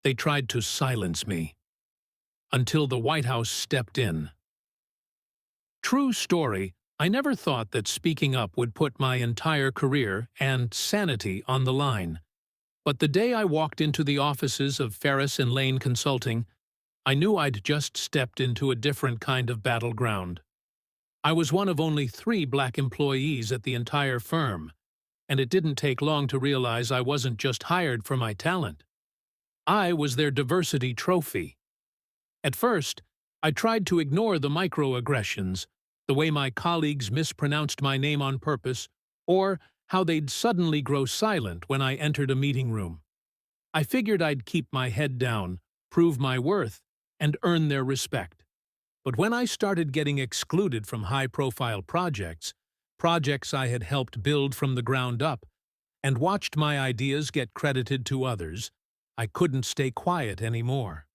They tried to silence me until the White House stepped in. True story, I never thought that speaking up would put my entire career and sanity on the line. But the day I walked into the offices of Ferris and Lane Consulting, I knew I'd just stepped into a different kind of battleground. I was one of only 3 black employees at the entire firm, and it didn't take long to realize I wasn't just hired for my talent. I was their diversity trophy. At first, I tried to ignore the microaggressions, the way my colleagues mispronounced my name on purpose, or how they'd suddenly grow silent when I entered a meeting room. I figured I'd keep my head down, prove my worth, and earn their respect. But when I started getting excluded from high-profile projects I had helped build from the ground up, and watched my ideas get credited to others, I couldn't stay quiet anymore.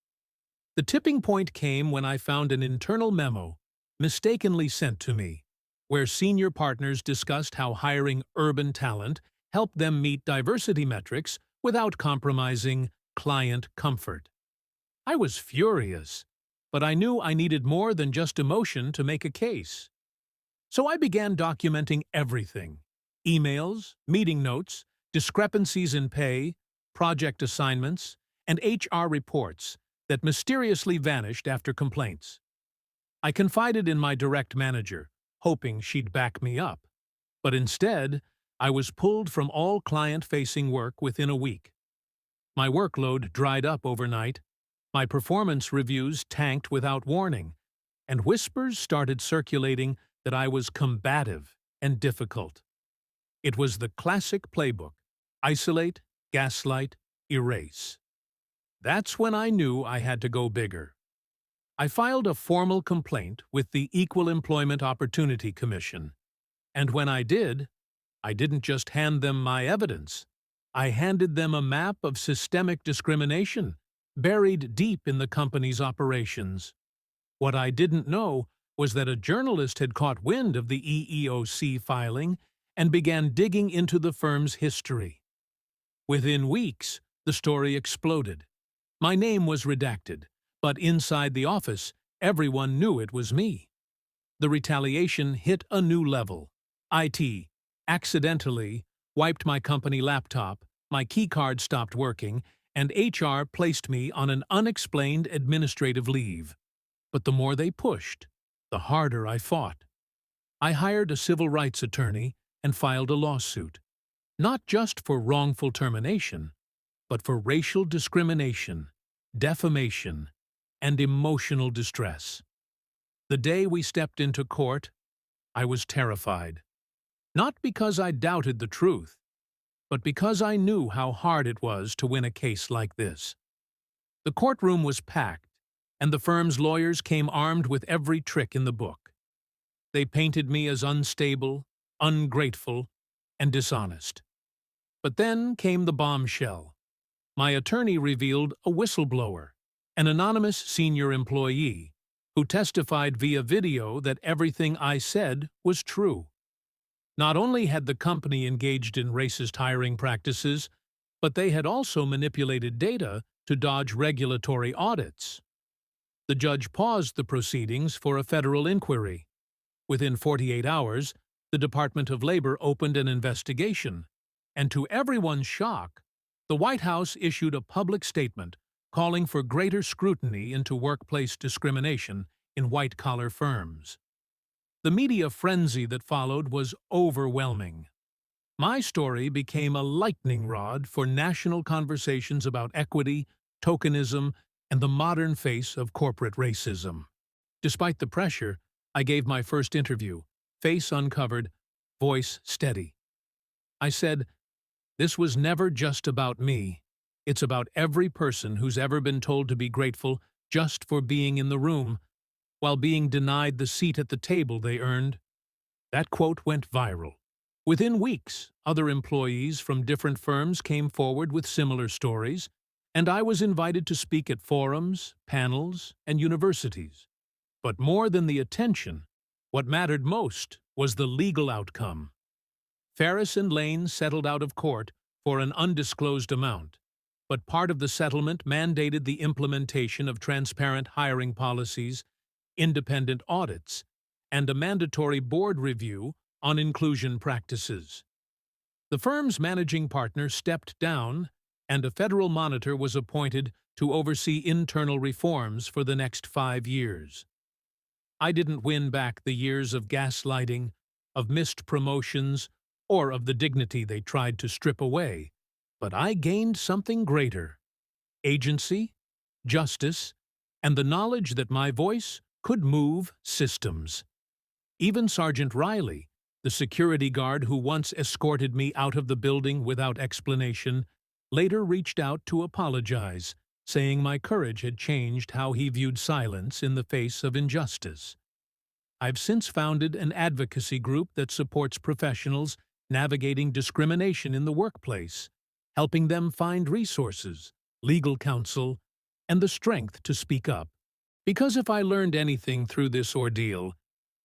The tipping point came when I found an internal memo, mistakenly sent to me, where senior partners discussed how hiring urban talent helped them meet diversity metrics without compromising client comfort. I was furious, but I knew I needed more than just emotion to make a case. So I began documenting everything: emails, meeting notes, discrepancies in pay, project assignments, and HR reports that mysteriously vanished after complaints. I confided in my direct manager, hoping she'd back me up. But instead, I was pulled from all client-facing work within a week. My workload dried up overnight, my performance reviews tanked without warning, and whispers started circulating that I was combative and difficult. It was the classic playbook: isolate, gaslight, erase. That's when I knew I had to go bigger. I filed a formal complaint with the Equal Employment Opportunity Commission, and when I didn't just hand them my evidence. I handed them a map of systemic discrimination buried deep in the company's operations. What I didn't know was that a journalist had caught wind of the EEOC filing and began digging into the firm's history. Within weeks, the story exploded. My name was redacted, but inside the office, everyone knew it was me. The retaliation hit a new level. IT accidentally wiped my company laptop, my keycard stopped working, and HR placed me on an unexplained administrative leave. But the more they pushed, the harder I fought. I hired a civil rights attorney and filed a lawsuit, not just for wrongful termination, but for racial discrimination, defamation, and emotional distress. The day we stepped into court, I was terrified. Not because I doubted the truth, but because I knew how hard it was to win a case like this. The courtroom was packed, and the firm's lawyers came armed with every trick in the book. They painted me as unstable, ungrateful, and dishonest. But then came the bombshell. My attorney revealed a whistleblower, an anonymous senior employee, who testified via video that everything I said was true. Not only had the company engaged in racist hiring practices, but they had also manipulated data to dodge regulatory audits. The judge paused the proceedings for a federal inquiry. Within 48 hours, the Department of Labor opened an investigation, and to everyone's shock, the White House issued a public statement calling for greater scrutiny into workplace discrimination in white-collar firms. The media frenzy that followed was overwhelming. My story became a lightning rod for national conversations about equity, tokenism, and the modern face of corporate racism. Despite the pressure, I gave my first interview, face uncovered, voice steady. I said, "This was never just about me. It's about every person who's ever been told to be grateful just for being in the room, while being denied the seat at the table they earned." That quote went viral. Within weeks, other employees from different firms came forward with similar stories, and I was invited to speak at forums, panels, and universities. But more than the attention, what mattered most was the legal outcome. Ferris and Lane settled out of court for an undisclosed amount, but part of the settlement mandated the implementation of transparent hiring policies, independent audits, and a mandatory board review on inclusion practices. The firm's managing partner stepped down, and a federal monitor was appointed to oversee internal reforms for the next 5 years. I didn't win back the years of gaslighting, of missed promotions, or of the dignity they tried to strip away, but I gained something greater: agency, justice, and the knowledge that my voice could move systems. Even Sergeant Riley, the security guard who once escorted me out of the building without explanation, later reached out to apologize, saying my courage had changed how he viewed silence in the face of injustice. I've since founded an advocacy group that supports professionals navigating discrimination in the workplace, helping them find resources, legal counsel, and the strength to speak up. Because if I learned anything through this ordeal,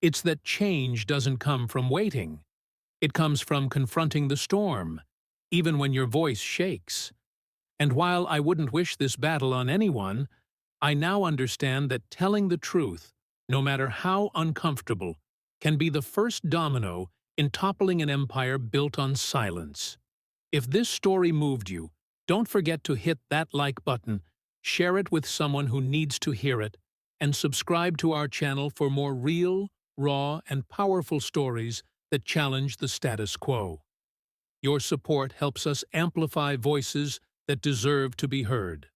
it's that change doesn't come from waiting. It comes from confronting the storm, even when your voice shakes. And while I wouldn't wish this battle on anyone, I now understand that telling the truth, no matter how uncomfortable, can be the first domino in toppling an empire built on silence. If this story moved you, don't forget to hit that like button, share it with someone who needs to hear it, and subscribe to our channel for more real, raw, and powerful stories that challenge the status quo. Your support helps us amplify voices that deserve to be heard.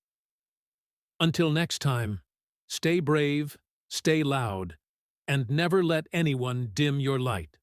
Until next time, stay brave, stay loud, and never let anyone dim your light.